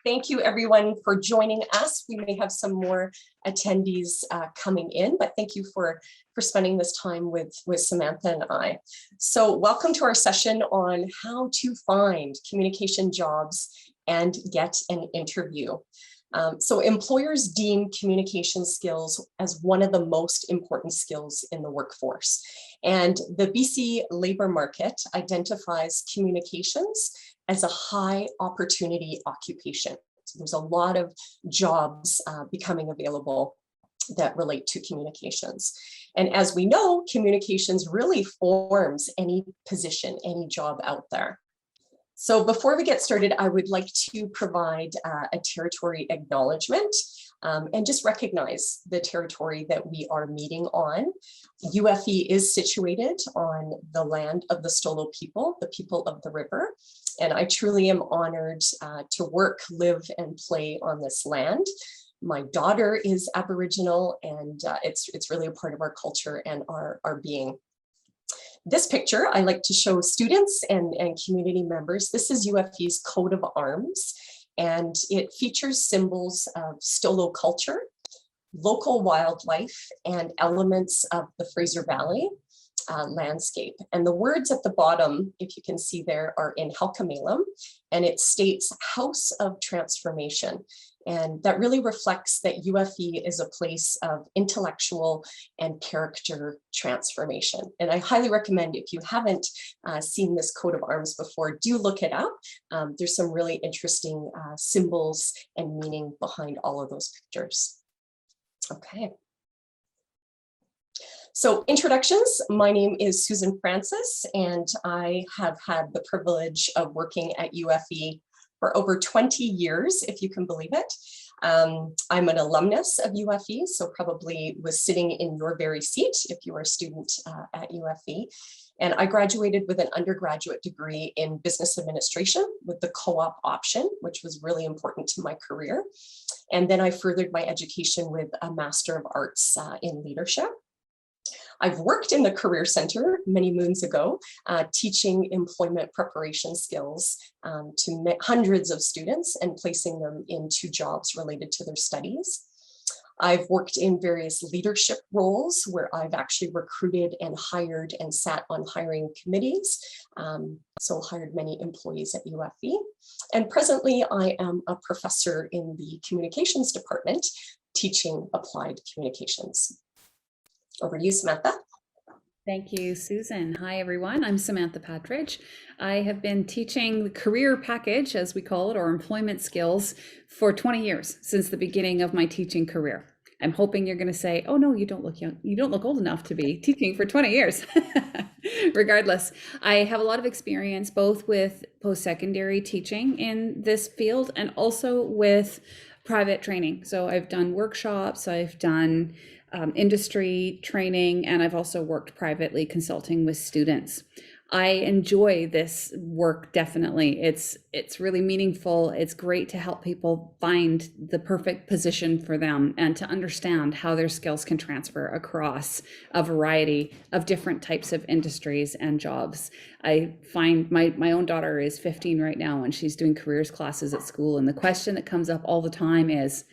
Thank you everyone for joining us. We may have some more attendees coming in, but thank you for spending this time with Samantha and I. So welcome to our session on how to find communication jobs and get an interview. So employers deem communication skills as one of the most important skills in the workforce. And the BC labor market identifies communications as a high opportunity occupation. So there's a lot of jobs becoming available that relate to communications. And as we know, communications really forms any position, any job out there. So before we get started, I would like to provide a territory acknowledgement and just recognize the territory that we are meeting on. UFE is situated on the land of the Stolo people, the people of the river. And I truly am honored to work, live, and play on this land. My daughter is Aboriginal, and it's really a part of our culture and our being. This picture I like to show students and community members. This is UFE's coat of arms, and it features symbols of Stolo culture, local wildlife, and elements of the Fraser Valley landscape. And the words at the bottom, if you can see there, are in Halkamelum, and it states House of Transformation. And that really reflects that UFE is a place of intellectual and character transformation. And I highly recommend, if you haven't seen this coat of arms before, do look it up. There's some really interesting symbols and meaning behind all of those pictures. Okay. So introductions, my name is Susan Francis, and I have had the privilege of working at UFE for over 20 years, if you can believe it. I'm an alumnus of UFE, so probably was sitting in your very seat if you are a student at UFE. And I graduated with an undergraduate degree in business administration with the co-op option, which was really important to my career. And then I furthered my education with a Master of Arts in leadership. I've worked in the Career Center many moons ago, teaching employment preparation skills to hundreds of students and placing them into jobs related to their studies. I've worked in various leadership roles where I've actually recruited and hired and sat on hiring committees. So hired many employees at UFE. And presently I am a professor in the communications department, teaching applied communications. Over to you, Samantha. Thank you, Susan. Hi, everyone. I'm Samantha Patridge. I have been teaching the career package, as we call it, or employment skills, for 20 years, since the beginning of my teaching career. I'm hoping you're going to say, oh, no, you don't look young. You don't look old enough to be teaching for 20 years. Regardless, I have a lot of experience both with post-secondary teaching in this field and also with private training. So I've done workshops, I've done industry training, and I've also worked privately consulting with students. I enjoy this work, definitely. It's really meaningful. It's great to help people find the perfect position for them and to understand how their skills can transfer across a variety of different types of industries and jobs. I find my own daughter is 15 right now, and she's doing careers classes at school, and the question that comes up all the time is,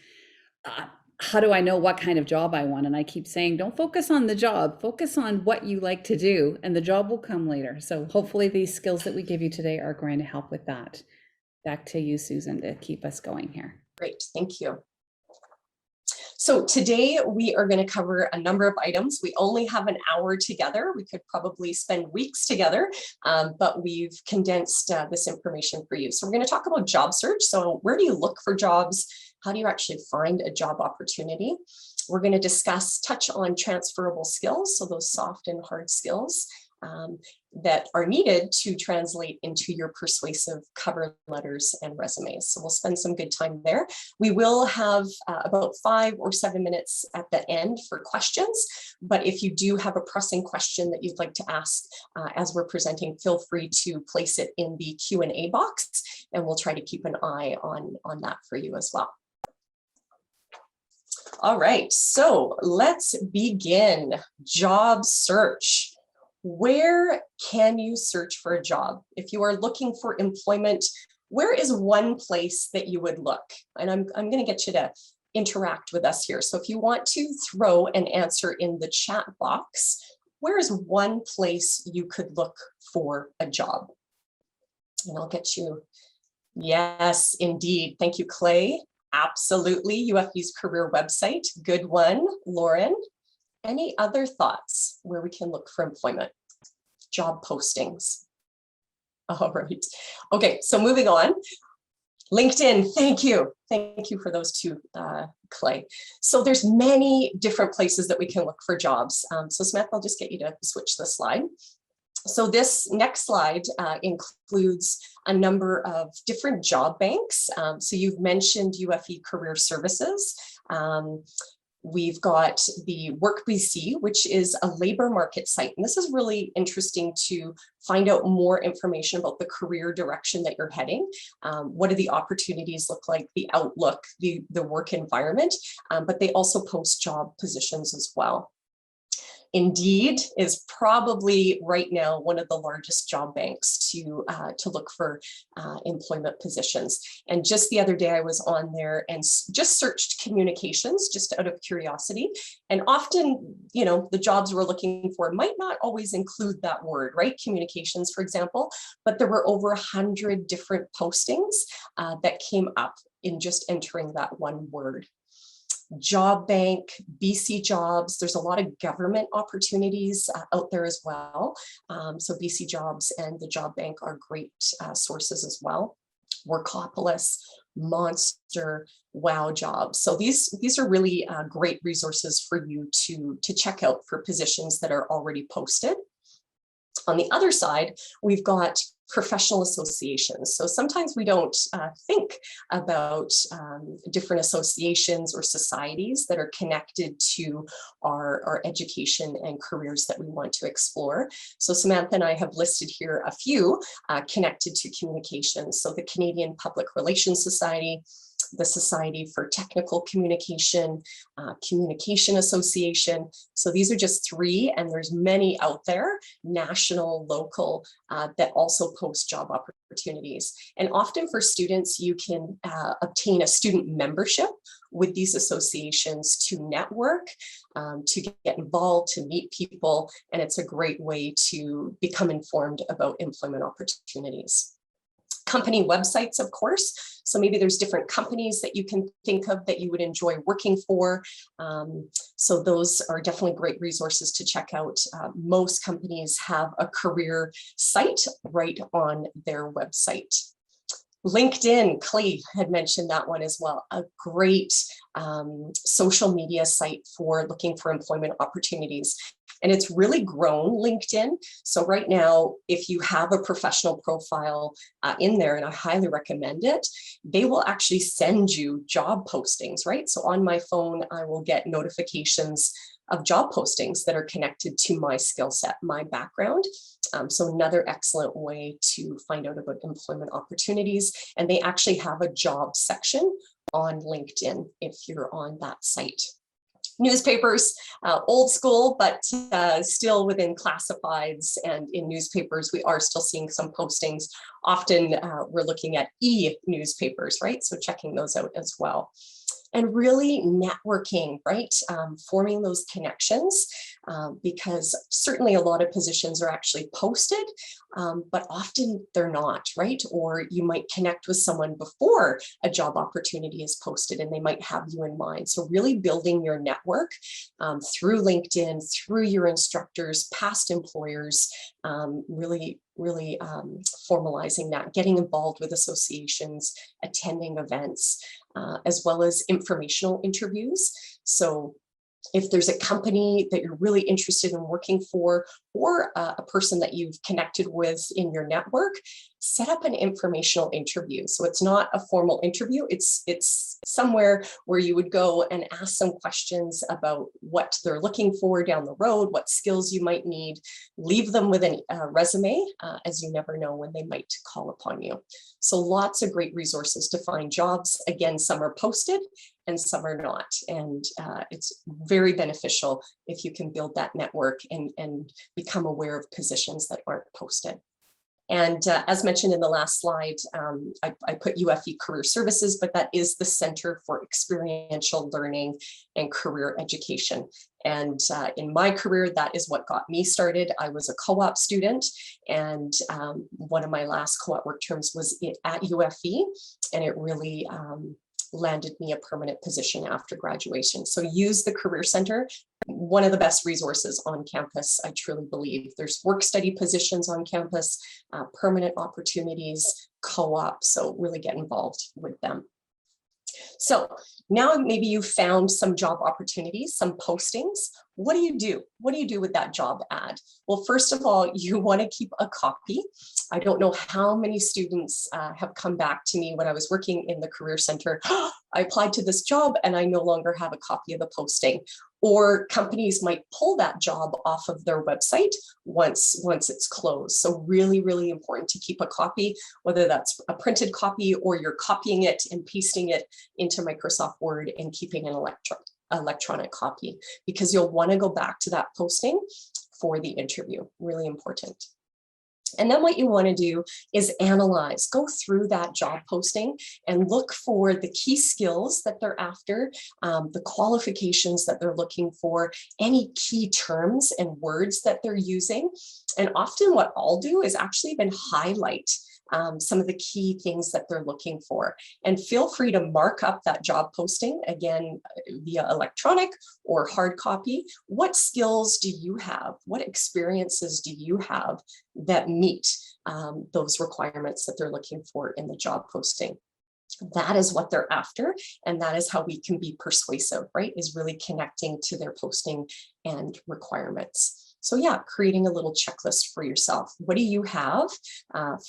how do I know what kind of job I want? And I keep saying, don't focus on the job, focus on what you like to do, and the job will come later. So hopefully these skills that we give you today are going to help with that. Back to you, Susan, to keep us going here. Great, thank you. So today we are going to cover a number of items. We only have an hour together. We could probably spend weeks together, but we've condensed this information for you. So we're going to talk about job search. So where do you look for jobs? How do you actually find a job opportunity? We're going to touch on transferable skills, so those soft and hard skills that are needed to translate into your persuasive cover letters and resumes. So we'll spend some good time there. We will have about 5 or 7 minutes at the end for questions, but if you do have a pressing question that you'd like to ask as we're presenting, feel free to place it in the Q&A box, and we'll try to keep an eye on that for you as well. All right, so let's begin. Job search. Where can you search for a job? If you are looking for employment where is one place that you would look? And I'm going to get you to interact with us here. So if you want to throw an answer in the chat box, where is one place you could look for a job? And I'll get you. Yes, indeed. Thank you, Clay. Absolutely. UFE's career website. Good one, Lauren. Any other thoughts where we can look for employment? Job postings. All right. Okay, so moving on. LinkedIn, thank you. Thank you for those two, Clay. So there's many different places that we can look for jobs. So Samantha, I'll just get you to switch the slide. So this next slide includes a number of different job banks. So you've mentioned UFE Career Services. We've got the Work BC, which is a labor market site. And this is really interesting to find out more information about the career direction that you're heading. What do the opportunities look like, the outlook, the work environment, but they also post job positions as well. Indeed is probably right now one of the largest job banks to look for employment positions. And just the other day I was on there and just searched communications just out of curiosity. And often, you know, the jobs we're looking for might not always include that word, right? Communications, for example, but there were over 100 different postings that came up in just entering that one word. Job bank, BC Jobs, there's a lot of government opportunities out there as well. So BC Jobs and the job bank are great sources as well. Workopolis, Monster, Wow Jobs. So these are really great resources for you to check out for positions that are already posted. On the other side, we've got professional associations. So sometimes we don't think about different associations or societies that are connected to our education and careers that we want to explore. So Samantha and I have listed here a few connected to communications. So the Canadian Public Relations Society, the Society for Technical Communication, Communication Association. So these are just three, and there's many out there, national, local, that also post job opportunities. And often for students, you can obtain a student membership with these associations to network, to get involved, to meet people, and it's a great way to become informed about employment opportunities. Company websites, of course. So maybe there's different companies that you can think of that you would enjoy working for. So those are definitely great resources to check out. Most companies have a career site right on their website. LinkedIn, Clay had mentioned that one as well, a great social media site for looking for employment opportunities. And it's really grown, LinkedIn. So right now, if you have a professional profile in there, and I highly recommend it, they will actually send you job postings, right? So on my phone, I will get notifications of job postings that are connected to my skill set, my background. So another excellent way to find out about employment opportunities. And they actually have a job section on LinkedIn if you're on that site. Newspapers, old school, but still within classifieds and in newspapers, we are still seeing some postings. Often we're looking at e-newspapers, right? So checking those out as well. And really networking, right? Forming those connections, because certainly a lot of positions are actually posted, but often they're not, right? Or you might connect with someone before a job opportunity is posted and they might have you in mind. So really building your network through LinkedIn, through your instructors, past employers, really formalizing that, getting involved with associations, attending events, as well as informational interviews. So if there's a company that you're really interested in working for, or a person that you've connected with in your network, set up an informational interview. So it's not a formal interview, it's somewhere where you would go and ask some questions about what they're looking for down the road, what skills you might need, leave them with a resume, as you never know when they might call upon you. So lots of great resources to find jobs. Again, some are posted and some are not. And it's very beneficial if you can build that network and become aware of positions that aren't posted. And as mentioned in the last slide, I put UFE Career Services, but that is the Center for Experiential Learning and Career Education. And in my career, that is what got me started. I was a co-op student, and one of my last co-op work terms was at UFE, and it really landed me a permanent position after graduation. So use the Career Center, one of the best resources on campus, I truly believe. There's work study positions on campus, permanent opportunities, co-op, so really get involved with them. So now maybe you found some job opportunities, some postings. What do you do? What do you do with that job ad? Well, first of all, you want to keep a copy. I don't know how many students have come back to me when I was working in the Career Center. I applied to this job and I no longer have a copy of the posting. Or companies might pull that job off of their website once it's closed. So really, really important to keep a copy, whether that's a printed copy or you're copying it and pasting it into Microsoft Word and keeping an electronic copy, because you'll want to go back to that posting for the interview. Really important. And then what you want to do is analyze, go through that job posting and look for the key skills that they're after, the qualifications that they're looking for, any key terms and words that they're using. And often what I'll do is actually even highlight some of the key things that they're looking for. And feel free to mark up that job posting, again, via electronic or hard copy. What skills do you have? What experiences do you have that meet those requirements that they're looking for in the job posting? That is what they're after. And that is how we can be persuasive, right? Is really connecting to their posting and requirements. So yeah, creating a little checklist for yourself. What do you have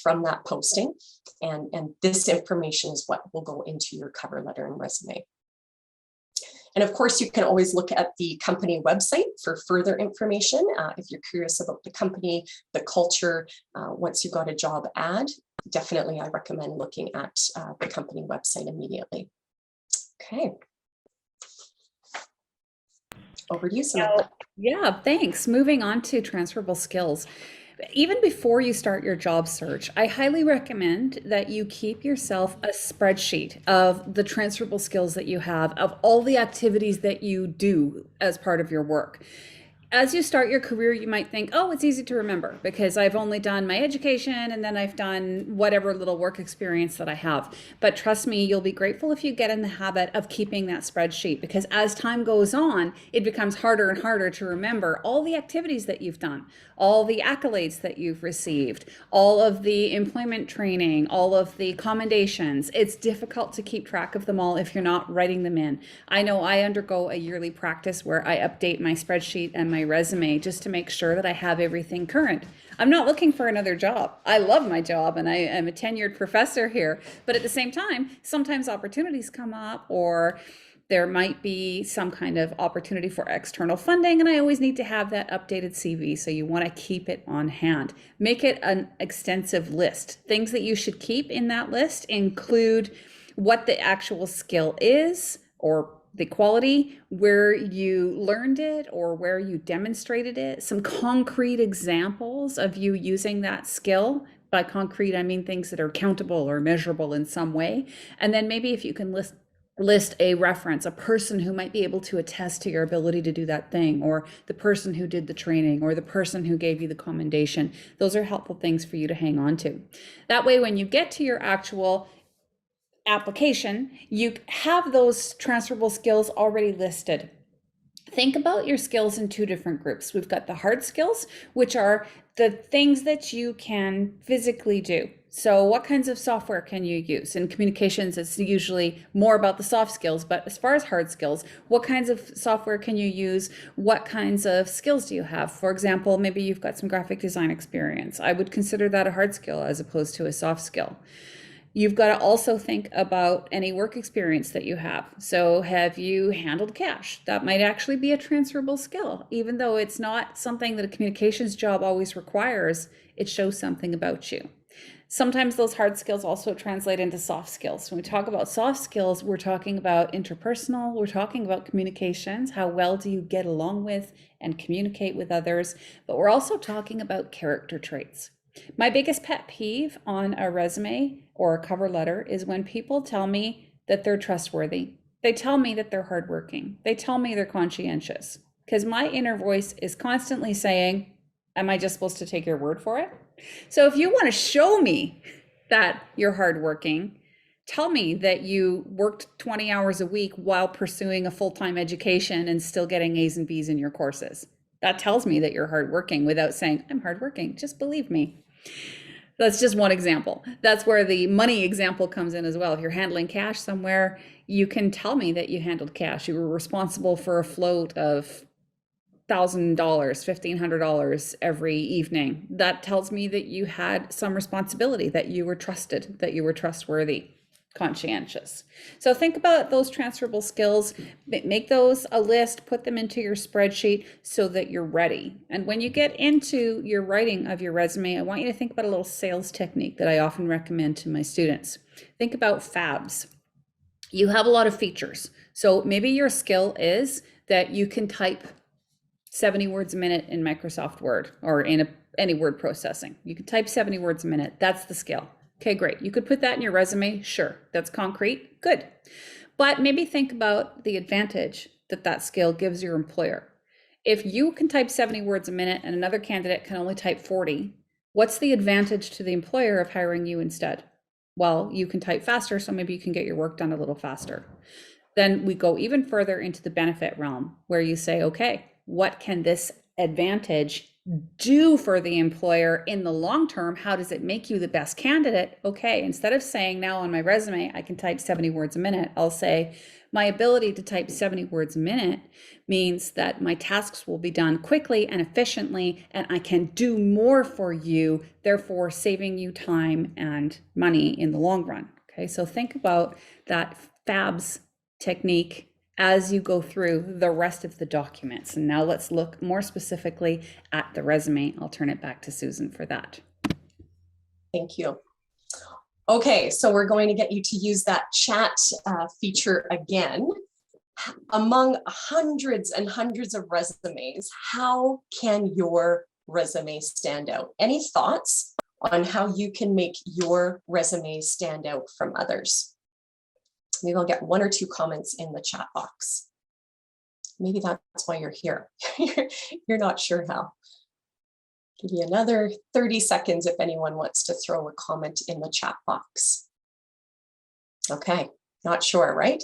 from that posting? And this information is what will go into your cover letter and resume. And of course, you can always look at the company website for further information. If you're curious about the company, the culture, once you've got a job ad, definitely I recommend looking at the company website immediately. Okay. Over to you, Samantha. Yeah, thanks. Moving on to transferable skills. Even before you start your job search, I highly recommend that you keep yourself a spreadsheet of the transferable skills that you have, of all the activities that you do as part of your work. As you start your career, you might think, oh, it's easy to remember because I've only done my education and then I've done whatever little work experience that I have. But trust me, you'll be grateful if you get in the habit of keeping that spreadsheet, because as time goes on, it becomes harder and harder to remember all the activities that you've done, all the accolades that you've received, all of the employment training, all of the commendations. It's difficult to keep track of them all if you're not writing them in. I know I undergo a yearly practice where I update my spreadsheet and my resume just to make sure that I have everything current. I'm not looking for another job. I love my job and I am a tenured professor here, but at the same time, sometimes opportunities come up or there might be some kind of opportunity for external funding, and I always need to have that updated CV, so you want to keep it on hand. Make it an extensive list. Things that you should keep in that list include what the actual skill is, or the quality, where you learned it or where you demonstrated it, some concrete examples of you using that skill. By concrete, I mean things that are countable or measurable in some way. And then maybe if you can list a reference, a person who might be able to attest to your ability to do that thing, or the person who did the training, or the person who gave you the commendation. Those are helpful things for you to hang on to. That way, when you get to your actual application, you have those transferable skills already listed. Think about your skills in two different groups. We've got the hard skills, which are the things that you can physically do. So what kinds of software can you use? In communications, it's usually more about the soft skills, but as far as hard skills, what kinds of software can you use? What kinds of skills do you have? For example, maybe you've got some graphic design experience. I would consider that a hard skill as opposed to a soft skill. You've got to also think about any work experience that you have. So have you handled cash? That might actually be a transferable skill. Even though it's not something that a communications job always requires, it shows something about you. Sometimes those hard skills also translate into soft skills. When we talk about soft skills, we're talking about interpersonal, we're talking about communications, how well do you get along with and communicate with others, but we're also talking about character traits. My biggest pet peeve on a resume or a cover letter is when people tell me that they're trustworthy. They tell me that they're hardworking. They tell me they're conscientious. Because my inner voice is constantly saying, am I just supposed to take your word for it? So if you want to show me that you're hardworking, tell me that you worked 20 hours a week while pursuing a full-time education and still getting A's and B's in your courses. That tells me that you're hardworking without saying, I'm hardworking, just believe me. That's just one example. That's where the money example comes in as well. If you're handling cash somewhere, you can tell me that you handled cash. You were responsible for a float of $1,000, $1,500 every evening. That tells me that you had some responsibility, that you were trusted, that you were trustworthy, conscientious. So think about those transferable skills, make those a list, put them into your spreadsheet so that you're ready. And when you get into your writing of your resume, I want you to think about a little sales technique that I often recommend to my students. Think about FABs. You have a lot of features. So maybe your skill is that you can type 70 words a minute in Microsoft Word or in any word processing. You can type 70 words a minute. That's the skill. Okay, great. You could put that in your resume. Sure, that's concrete. Good. But maybe think about the advantage that that skill gives your employer. If you can type 70 words a minute and another candidate can only type 40, what's the advantage to the employer of hiring you instead? Well, you can type faster, so maybe you can get your work done a little faster. Then we go even further into the benefit realm where you say, okay, what can this advantage do for the employer in the long term? How does it make you the best candidate? Okay, instead of saying now on my resume, I can type 70 words a minute, I'll say my ability to type 70 words a minute means that my tasks will be done quickly and efficiently, and I can do more for you, therefore saving you time and money in the long run. Okay, so think about that FABS technique as you go through the rest of the documents. And now let's look more specifically at the resume. I'll turn it back to Susan for that. Thank you. Okay, so we're going to get you to use that chat feature again. Among hundreds and hundreds of resumes, how can your resume stand out? Any thoughts on how you can make your resume stand out from others? Maybe I'll get one or two comments in the chat box. Maybe that's why you're here. You're not sure how. Give you another 30 seconds if anyone wants to throw a comment in the chat box. Okay, not sure, right?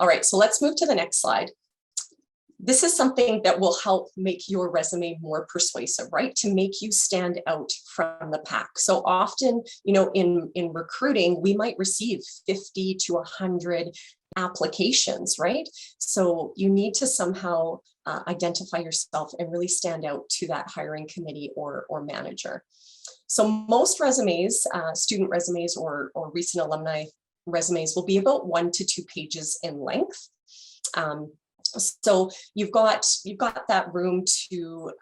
All right, so let's move to the next slide. This is something that will help make your resume more persuasive, right? To make you stand out from the pack. So often, you know, in recruiting, we might receive 50 to 100 applications, right? So you need to somehow identify yourself and really stand out to that hiring committee or manager. So most resumes, student resumes or recent alumni resumes will be about 1 to 2 pages in length. So you've got that room to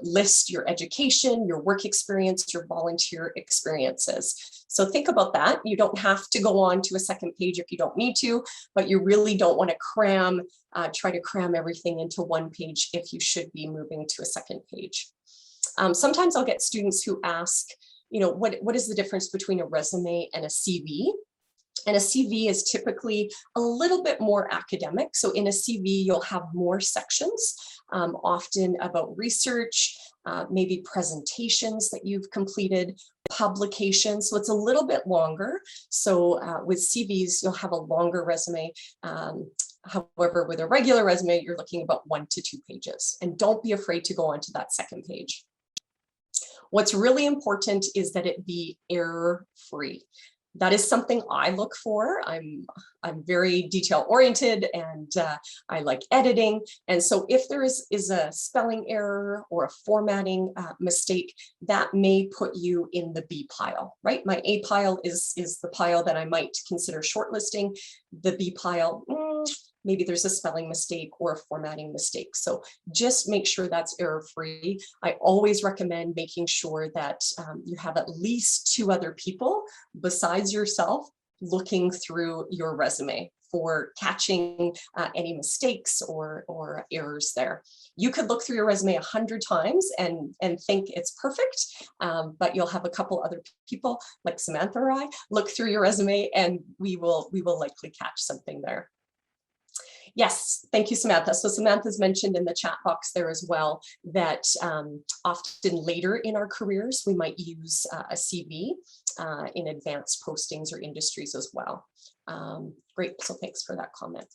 list your education, your work experience, your volunteer experiences. So think about that. You don't have to go on to a second page if you don't need to, but you really don't want to try to cram everything into one page if you should be moving to a second page. Sometimes I'll get students who ask, you know, what is the difference between a resume and a CV? And a CV is typically a little bit more academic. So in a CV, you'll have more sections, often about research, maybe presentations that you've completed, publications. So it's a little bit longer. So with CVs, you'll have a longer resume. However, with a regular resume, you're looking about 1 to 2 pages. And don't be afraid to go on to that second page. What's really important is that it be error-free. That is something I look for. I'm very detail oriented and I like editing. And so if there is a spelling error or a formatting mistake, that may put you in the B pile, right? My A pile is the pile that I might consider shortlisting. The B pile, maybe there's a spelling mistake or a formatting mistake. So just make sure that's error-free. I always recommend making sure that you have at least 2 other people besides yourself looking through your resume for catching any mistakes or errors there. You could look through your resume 100 times and think it's perfect, but you'll have a couple other people like Samantha or I look through your resume and we will likely catch something there. Yes, thank you, Samantha. So Samantha's mentioned in the chat box there as well that often later in our careers, we might use a CV in advanced postings or industries as well. Great, so thanks for that comment.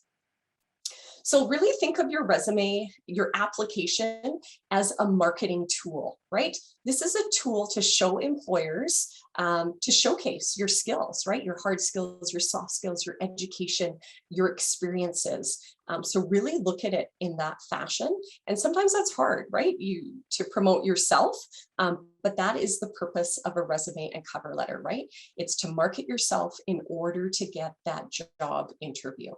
So really think of your resume, your application as a marketing tool, right? This is a tool to show employers, to showcase your skills, right? Your hard skills, your soft skills, your education, your experiences. So really look at it in that fashion. And sometimes that's hard, right? To promote yourself, but that is the purpose of a resume and cover letter, right? It's to market yourself in order to get that job interview.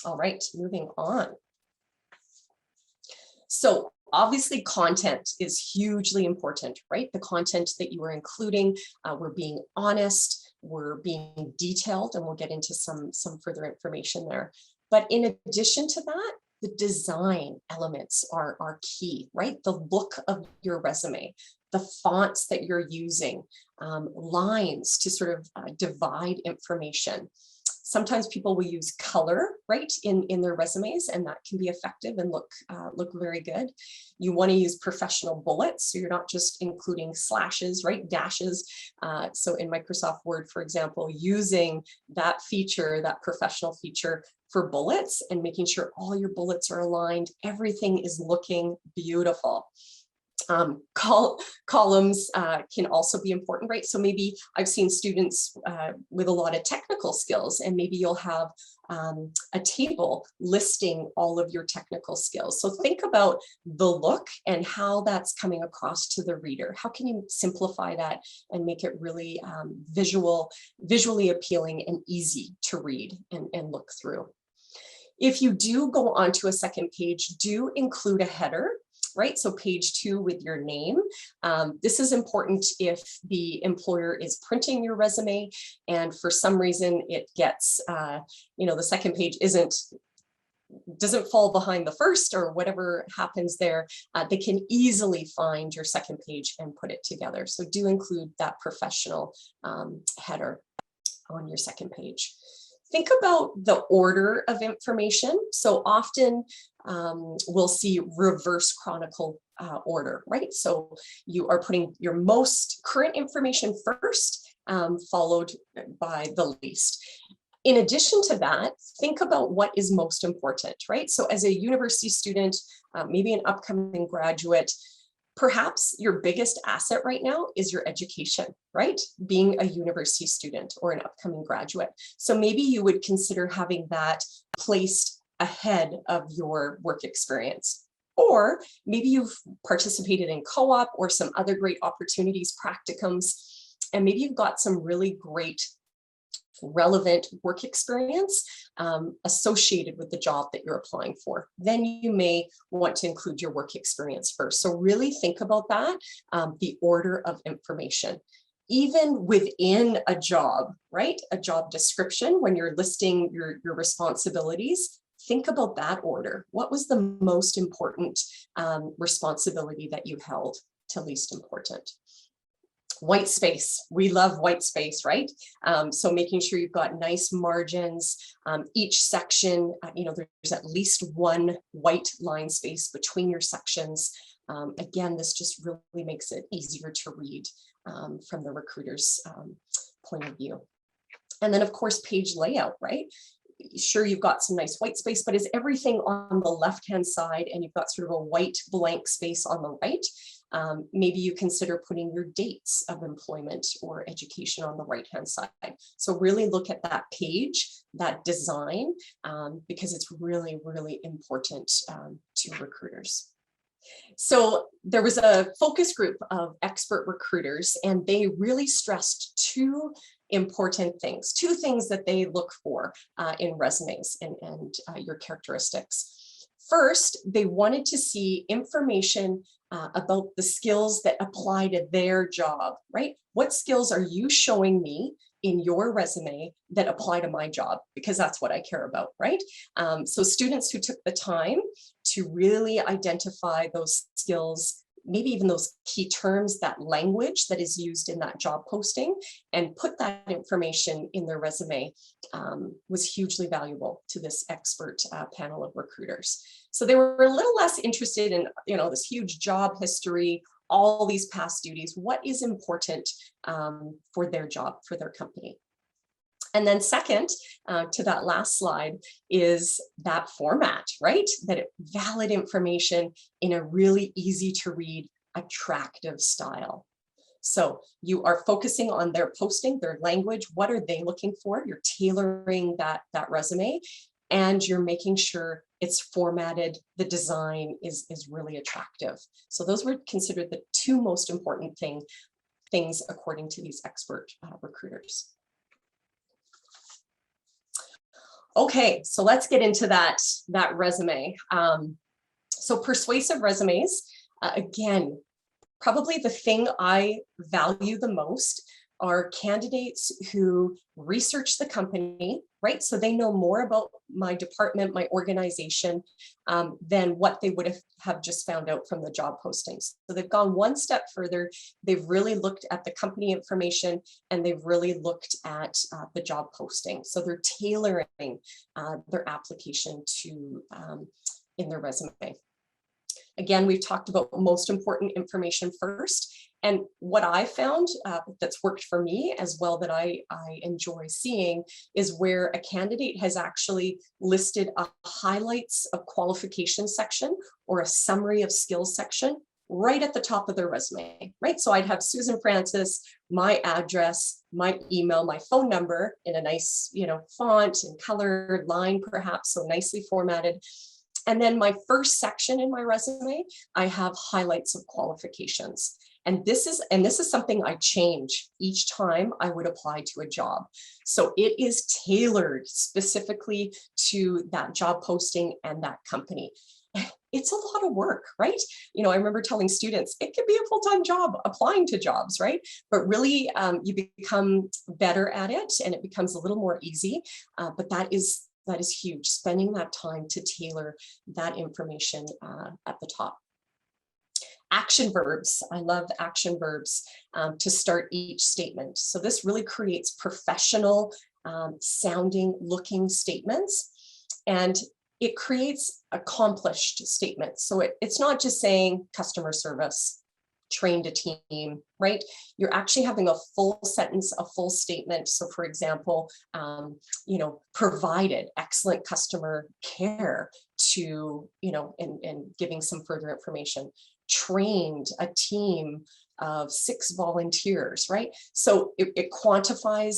All right, moving on. So obviously content is hugely important, right? The content that you are including, we're being honest, we're being detailed, and we'll get into some further information there. But in addition to that, the design elements are key, right? The look of your resume, the fonts that you're using, lines to sort of divide information. Sometimes people will use color, right, in their resumes, and that can be effective and look very good. You want to use professional bullets, so you're not just including slashes, right, dashes. So in Microsoft Word, for example, using that feature, that professional feature for bullets and making sure all your bullets are aligned, everything is looking beautiful. Columns can also be important, right? So maybe I've seen students with a lot of technical skills, and maybe you'll have a table listing all of your technical skills. So think about the look and how that's coming across to the reader. How can you simplify that and make it really visually appealing and easy to read and look through? If you do go onto a second page, do include a header, right? So page 2 with your name. This is important if the employer is printing your resume and for some reason it gets, the second page doesn't fall behind the first or whatever happens there, they can easily find your second page and put it together. So do include that professional header on your second page. Think about the order of information. So often we'll see reverse chronicle order, right? So you are putting your most current information first, followed by the least. In addition to that, think about what is most important, right? So as a university student, maybe an upcoming graduate, perhaps your biggest asset right now is your education, right? Being a university student or an upcoming graduate. So maybe you would consider having that placed ahead of your work experience. Or maybe you've participated in co-op or some other great opportunities, practicums, and maybe you've got some really great relevant work experience associated with the job that you're applying for. Then you may want to include your work experience first. So really think about that, the order of information. Even within a job, right? A job description, when you're listing your responsibilities, think about that order. What was the most important responsibility that you held to least important? White space, we love white space, right? So making sure you've got nice margins. Each section, there's at least one white line space between your sections. Again, this just really makes it easier to read from the recruiter's point of view. And then of course, page layout, right? Sure, you've got some nice white space, but is everything on the left-hand side and you've got sort of a white blank space on the right? Maybe you consider putting your dates of employment or education on the right-hand side. So really look at that page, that design, because it's really, really important to recruiters. So there was a focus group of expert recruiters, and they really stressed two important things, two things that they look for in resumes and your characteristics. First, they wanted to see information about the skills that apply to their job, right? What skills are you showing me in your resume that apply to my job, because that's what I care about, right? So students who took the time to really identify those skills, maybe even those key terms, that language that is used in that job posting, and put that information in their resume was hugely valuable to this expert panel of recruiters. So they were a little less interested in, this huge job history, all these past duties. What is important for their job, for their company? And then second, to that last slide, is that format, right? That valid information in a really easy to read, attractive style. So you are focusing on their posting, their language. What are they looking for? You're tailoring that resume, and you're making sure it's formatted. The design is really attractive. So those were considered the two most important things according to these expert recruiters. Okay, so let's get into that resume. So persuasive resumes, again, probably the thing I value the most are candidates who research the company, right? So they know more about my department, my organization, than what they would have just found out from the job postings. So they've gone one step further. They've really looked at the company information, and they've really looked at the job posting. So they're tailoring their application to in their resume. Again, we've talked about most important information first. And what I found that's worked for me as well, that I enjoy seeing, is where a candidate has actually listed a highlights of qualifications section or a summary of skills section right at the top of their resume, right? So I'd have Susan Francis, my address, my email, my phone number in a nice, font and colored line, perhaps, so nicely formatted. And then my first section in my resume, I have highlights of qualifications. And this is something I change each time I would apply to a job. So it is tailored specifically to that job posting and that company. It's a lot of work, right? I remember telling students, it could be a full-time job applying to jobs, right? But really, you become better at it, and it becomes a little more easy. But that is huge, spending that time to tailor that information at the top. Action verbs. I love action verbs to start each statement. So this really creates professional sounding, looking statements, and it creates accomplished statements. So it's not just saying customer service, trained a team, right? You're actually having a full sentence, a full statement. So for example, provided excellent customer care to, and giving some further information, trained a team of 6 volunteers, right? So it quantifies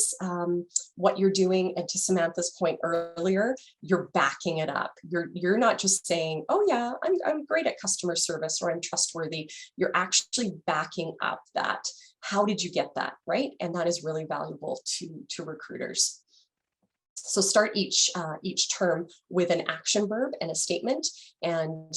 what you're doing. And to Samantha's point earlier, you're backing it up. You're not just saying, oh yeah, I'm great at customer service, or I'm trustworthy. You're actually backing up that. How did you get that, right? And that is really valuable to recruiters. So start each term with an action verb and a statement. And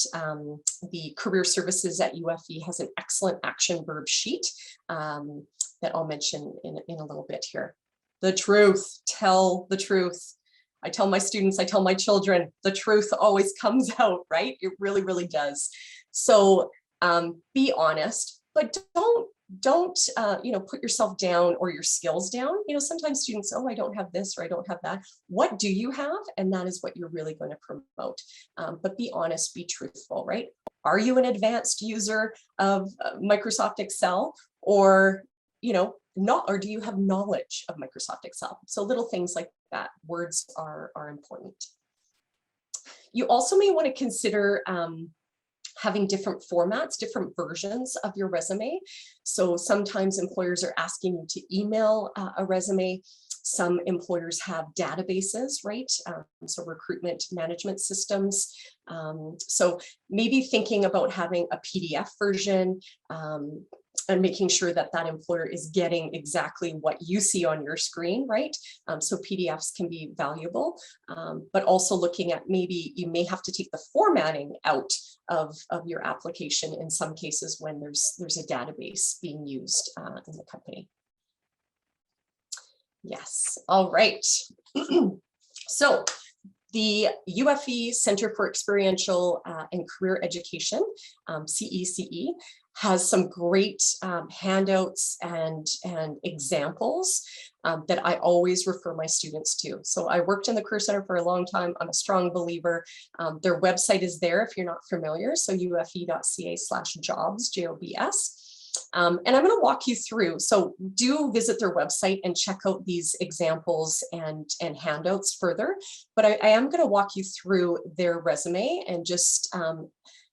the Career Services at UFE has an excellent action verb sheet that I'll mention in a little bit here. The truth, tell the truth. I tell my students, I tell my children, the truth always comes out, right? It really, really does. So be honest, but don't put yourself down or your skills down. Sometimes students, oh, I don't have this, or I don't have that. What do you have? And that is what you're really going to promote. But be honest, be truthful, right? Are you an advanced user of Microsoft Excel, or not, or do you have knowledge of Microsoft Excel? So little things like that. Words are important. You also may want to consider having different formats, different versions of your resume. So sometimes employers are asking you to email a resume. Some employers have databases, right? So recruitment management systems. So maybe thinking about having a PDF version and making sure that that employer is getting exactly what you see on your screen, right? So PDFs can be valuable, but also looking at maybe you may have to take the formatting out of your application in some cases when there's a database being used in the company. Yes, all right. So the UFE Center for Experiential and Career Education, CECE, has some great handouts and examples that I always refer my students to. So I worked in the Career Center for a long time. I'm a strong believer. Their website is there if you're not familiar. So ufe.ca/jobs, JOBS. And I'm going to walk you through. So do visit their website and check out these examples and handouts further. But I am going to walk you through their resume and just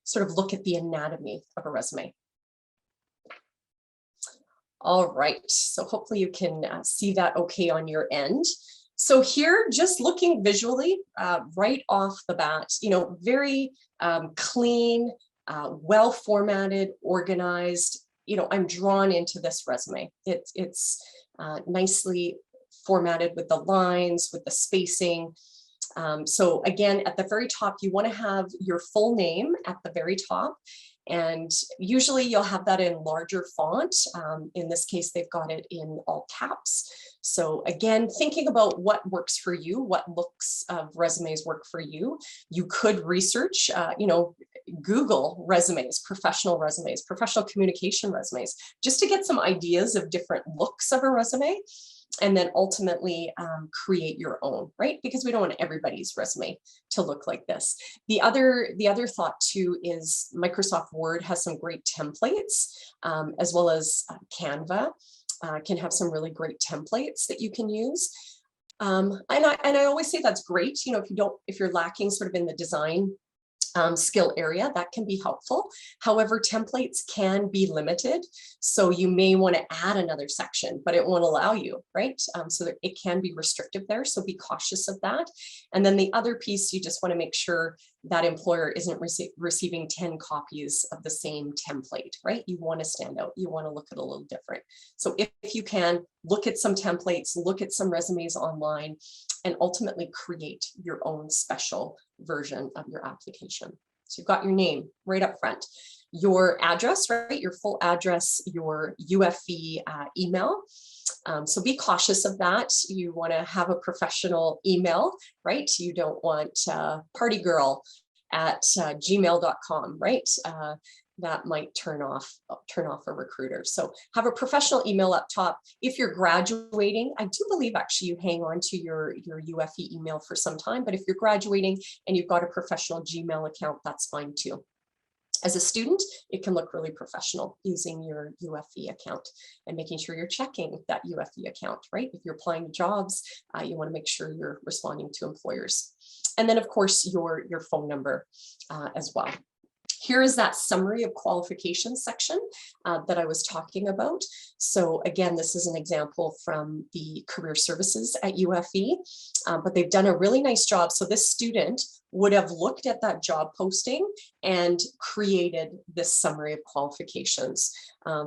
sort of look at the anatomy of a resume. All right, so hopefully you can see that okay on your end. So here, just looking visually, right off the bat, very clean, well formatted, organized. I'm drawn into this resume. It's nicely formatted with the lines, with the spacing. So again, at the very top, you want to have your full name at the very top. And usually you'll have that in larger font. In this case, they've got it in all caps. So again, thinking about what works for you, what looks of resumes work for you. You could research, Google resumes, professional communication resumes, just to get some ideas of different looks of a resume. And then ultimately create your own, right? Because we don't want everybody's resume to look like this. The other thought too is Microsoft Word has some great templates, as well as Canva can have some really great templates that you can use. And I always say that's great. If you're lacking sort of in the design skill area, that can be helpful. However, templates can be limited. So you may want to add another section, but it won't allow you, right? So that it can be restrictive there. So be cautious of that. And then the other piece, you just want to make sure that employer isn't receiving 10 copies of the same template, right? You want to stand out. You want to look at a little different. So if you can, look at some templates, look at some resumes online, and ultimately create your own special version of your application. So you've got your name right up front, your address, right? Your full address, your UFE email. So be cautious of that. You want to have a professional email, right? You don't want partygirl@gmail.com, right? That might turn off a recruiter. So have a professional email up top. If you're graduating, I do believe actually you hang on to your UFE email for some time, but if you're graduating and you've got a professional Gmail account, that's fine too. As a student, it can look really professional using your UFE account and making sure you're checking that UFE account, right? If you're applying to jobs, you want to make sure you're responding to employers. And then of course, your phone number as well. Here is that summary of qualifications section that I was talking about. So again, this is an example from the career services at UFE, but they've done a really nice job. So this student would have looked at that job posting and created this summary of qualifications.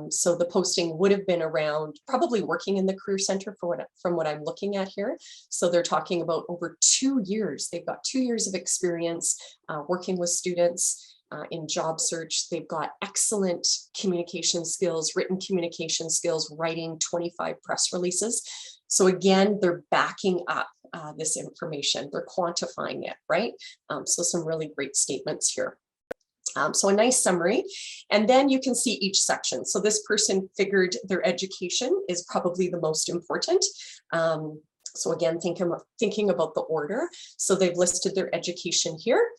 So the posting would have been around probably working in the Career Center from what I'm looking at here. So they're talking about over 2 years. They've got 2 years of experience working with students in job search. They've got excellent communication skills, written communication skills, writing 25 press releases. So again, they're backing up this information. They're quantifying it, right? So some really great statements here. So a nice summary, and then you can see each section. So this person figured their education is probably the most important. So again, thinking about the order. So they've listed their education here.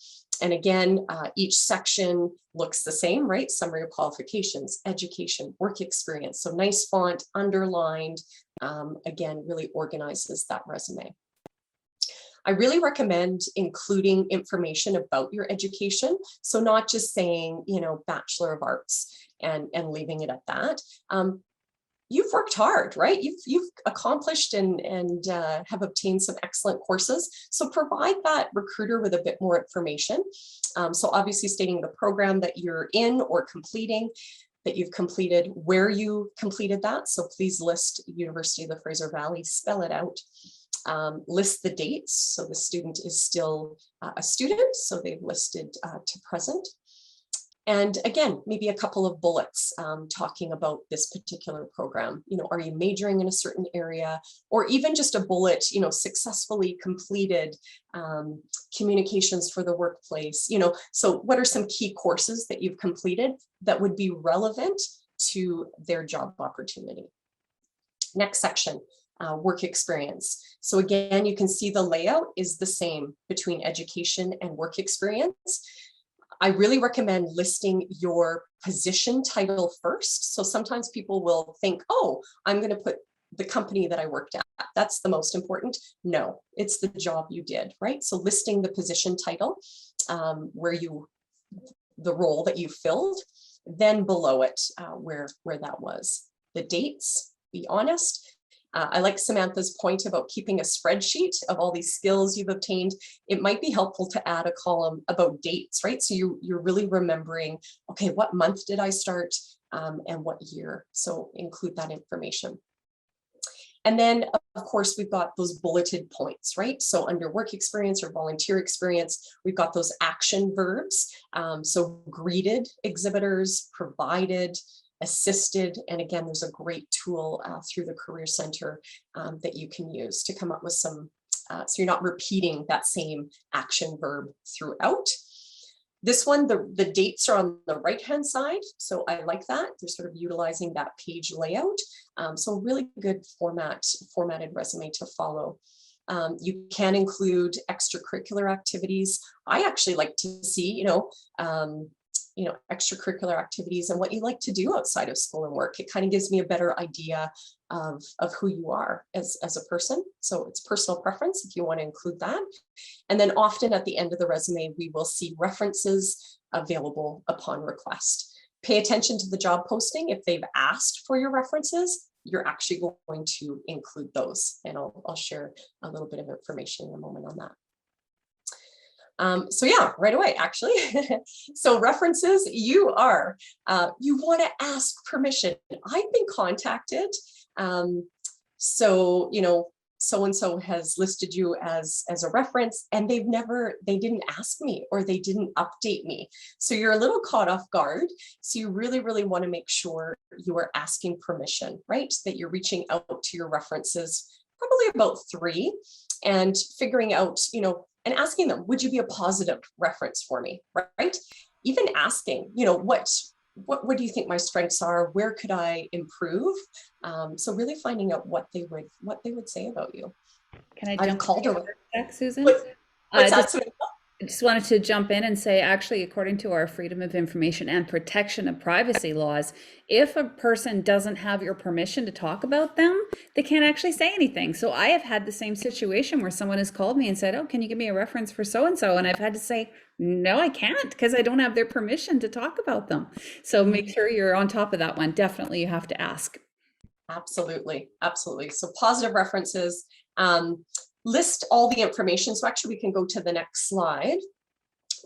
And again, each section looks the same, right? Summary of qualifications, education, work experience. So nice font, underlined, again, really organizes that resume. I really recommend including information about your education. So not just saying, Bachelor of Arts and leaving it at that. You've worked hard, right? You've accomplished and have obtained some excellent courses. So provide that recruiter with a bit more information. So obviously stating the program that you're in or completing, that you've completed, where you completed that. So please list University of the Fraser Valley, spell it out. List the dates. So the student is still a student. So they've listed to present. And again, maybe a couple of bullets talking about this particular program. Are you majoring in a certain area, or even just a bullet, successfully completed communications for the workplace. So what are some key courses that you've completed that would be relevant to their job opportunity? Next section, work experience. So again, you can see the layout is the same between education and work experience. I really recommend listing your position title first. So sometimes people will think, oh, I'm going to put the company that I worked at. That's the most important. No, it's the job you did, right? So listing the position title, the role that you filled, then below it, where that was. The dates, be honest. I like Samantha's point about keeping a spreadsheet of all these skills you've obtained. It might be helpful to add a column about dates, right? So you're really remembering, okay, what month did I start and what year? So include that information. And then, of course, we've got those bulleted points, right? So under work experience or volunteer experience, we've got those action verbs. So greeted exhibitors, provided, assisted, and again, there's a great tool through the Career Center that you can use to come up with some, so you're not repeating that same action verb throughout. This one, the dates are on the right-hand side, so I like that. They're sort of utilizing that page layout. So really good formatted resume to follow. You can include extracurricular activities. I actually like to see, extracurricular activities and what you like to do outside of school and work. It kind of gives me a better idea of who you are as a person. So it's personal preference if you want to include that. And then often at the end of the resume, we will see references available upon request. Pay attention to the job posting. If they've asked for your references, you're actually going to include those. And I'll share a little bit of information in a moment on that. So yeah, right away, actually. So references, you want to ask permission. I've been contacted. So-and-so has listed you as a reference, and they didn't ask me, or they didn't update me. So you're a little caught off guard. So you really, really want to make sure you are asking permission, right? That you're reaching out to your references, probably about 3, and figuring out, and asking them, would you be a positive reference for me, right? Even asking, what do you think my strengths are? Where could I improve? So really finding out what they would say about you. Can I I've jump called in her. for a sec, Susan? What's that? I just wanted to jump in and say, actually, according to our Freedom of Information and Protection of Privacy laws, if a person doesn't have your permission to talk about them, they can't actually say anything. So I have had the same situation where someone has called me and said, oh, can you give me a reference for so-and-so? And I've had to say, no, I can't, because I don't have their permission to talk about them. So make sure you're on top of that one. Definitely, you have to ask. Absolutely. Absolutely. So positive references. List all the information. So actually we can go to the next slide.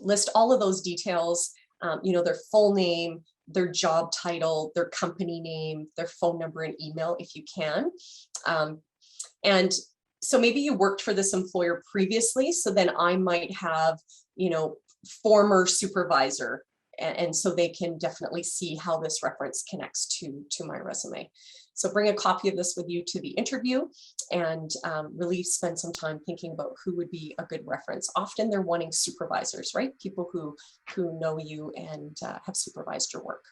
List all of those details, their full name, their job title, their company name, their phone number and email if you can. And so maybe you worked for this employer previously, so then I might have, former supervisor, and so they can definitely see how this reference connects to my resume. So bring a copy of this with you to the interview, and really spend some time thinking about who would be a good reference. Often they're wanting supervisors, right? People who know you and have supervised your work.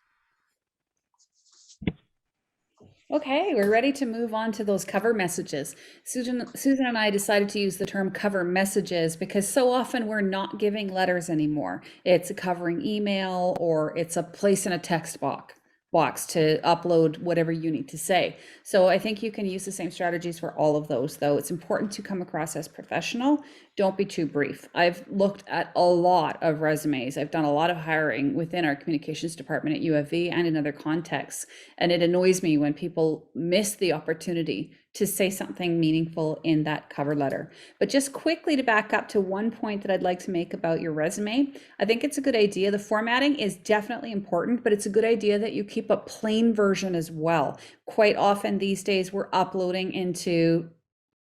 Okay, we're ready to move on to those cover messages. Susan and I decided to use the term cover messages because so often we're not giving letters anymore. It's a covering email, or it's a place in a text box to upload whatever you need to say. So I think you can use the same strategies for all of those, though. It's important to come across as professional. Don't be too brief. I've looked at a lot of resumes. I've done a lot of hiring within our communications department at UFV and in other contexts. And it annoys me when people miss the opportunity to say something meaningful in that cover letter. But just quickly to back up to one point that I'd like to make about your resume, I think it's a good idea. The formatting is definitely important, but it's a good idea that you keep a plain version as well. Quite often these days we're uploading into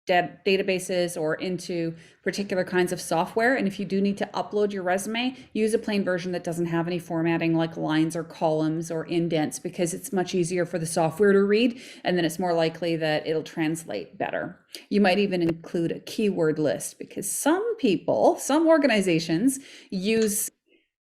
databases or into particular kinds of software. And if you do need to upload your resume, use a plain version that doesn't have any formatting like lines or columns or indents, because it's much easier for the software to read, and then it's more likely that it'll translate better. You might even include a keyword list, because some organizations use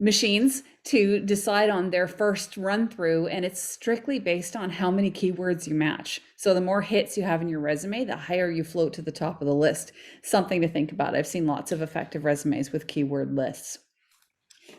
machines to decide on their first run through, and it's strictly based on how many keywords you match. So the more hits you have in your resume, the higher you float to the top of the list. Something to think about. I've seen lots of effective resumes with keyword lists.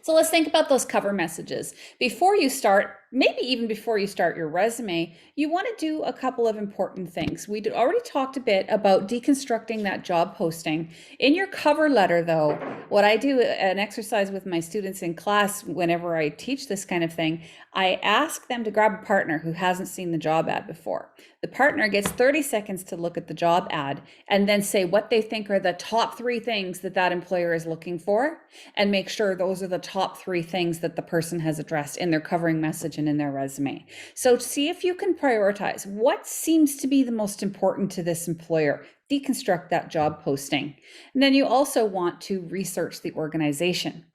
So let's think about those cover messages. Before you start, maybe even before you start your resume, you want to do a couple of important things. We already talked a bit about deconstructing that job posting. In your cover letter, though, what I do, an exercise with my students in class whenever I teach this kind of thing, I ask them to grab a partner who hasn't seen the job ad before. The partner gets 30 seconds to look at the job ad and then say what they think are the top 3 things that that employer is looking for, and make sure those are the top 3 things that the person has addressed in their covering message and in their resume. So see if you can prioritize what seems to be the most important to this employer. Deconstruct that job posting. And then you also want to research the organization.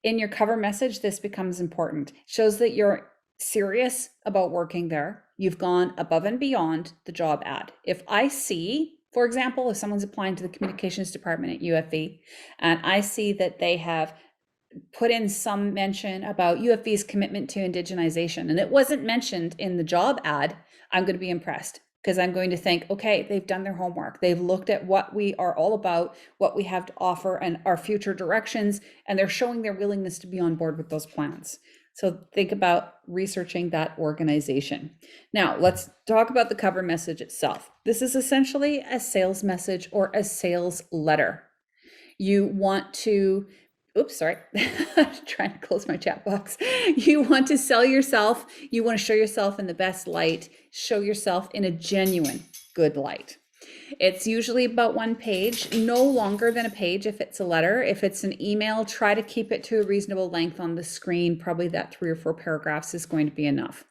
In your cover message, this becomes important. It shows that you're serious about working there. You've gone above and beyond the job ad. If I see, for example, if someone's applying to the communications department at UFV, and I see that they have put in some mention about UFV's commitment to indigenization, and it wasn't mentioned in the job ad, I'm going to be impressed, because I'm going to think, okay, they've done their homework. They've looked at what we are all about, what we have to offer, and our future directions, and they're showing their willingness to be on board with those plans. So think about researching that organization. Now, let's talk about the cover message itself. This is essentially a sales message or a sales letter. You want to trying to close my chat box. You want to sell yourself. You want to show yourself in the best light, show yourself in a genuine good light. It's usually about 1 page, no longer than a page if it's a letter. If it's an email, try to keep it to a reasonable length on the screen. Probably that 3 or 4 paragraphs is going to be enough.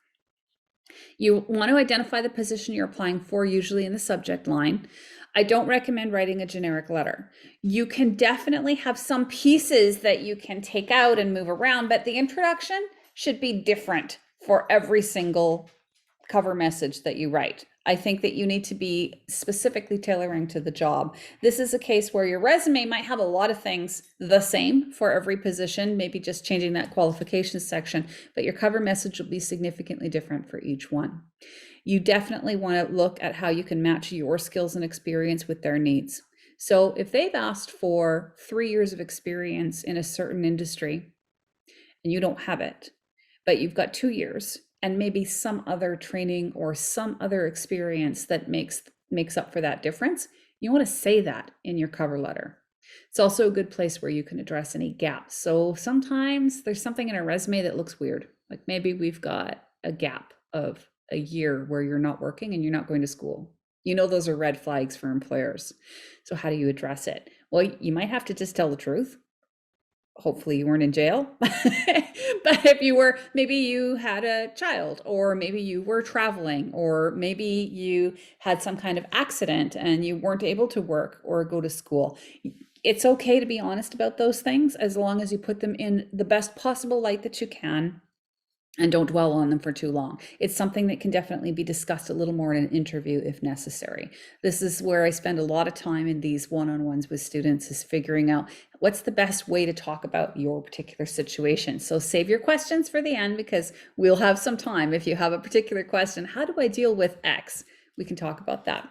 You want to identify the position you're applying for, usually in the subject line. I don't recommend writing a generic letter. You can definitely have some pieces that you can take out and move around, but the introduction should be different for every single cover message that you write. I think that you need to be specifically tailoring to the job. This is a case where your resume might have a lot of things the same for every position, maybe just changing that qualifications section, but your cover message will be significantly different for each one. You definitely want to look at how you can match your skills and experience with their needs. So if they've asked for 3 years of experience in a certain industry and you don't have it, but you've got 2 years and maybe some other training or some other experience that makes up for that difference, you want to say that in your cover letter. It's also a good place where you can address any gaps. So sometimes there's something in a resume that looks weird. Like maybe we've got a gap of a year where you're not working and you're not going to school. You know, those are red flags for employers. So how do you address it? Well, you might have to just tell the truth. Hopefully you weren't in jail. But if you were, maybe you had a child, or maybe you were traveling, or maybe you had some kind of accident and you weren't able to work or go to school. It's okay to be honest about those things as long as you put them in the best possible light that you can and don't dwell on them for too long. It's something that can definitely be discussed a little more in an interview if necessary. This is where I spend a lot of time in these one-on-ones with students, is figuring out what's the best way to talk about your particular situation. So save your questions for the end, because we'll have some time. If you have a particular question, how do I deal with X? We can talk about that.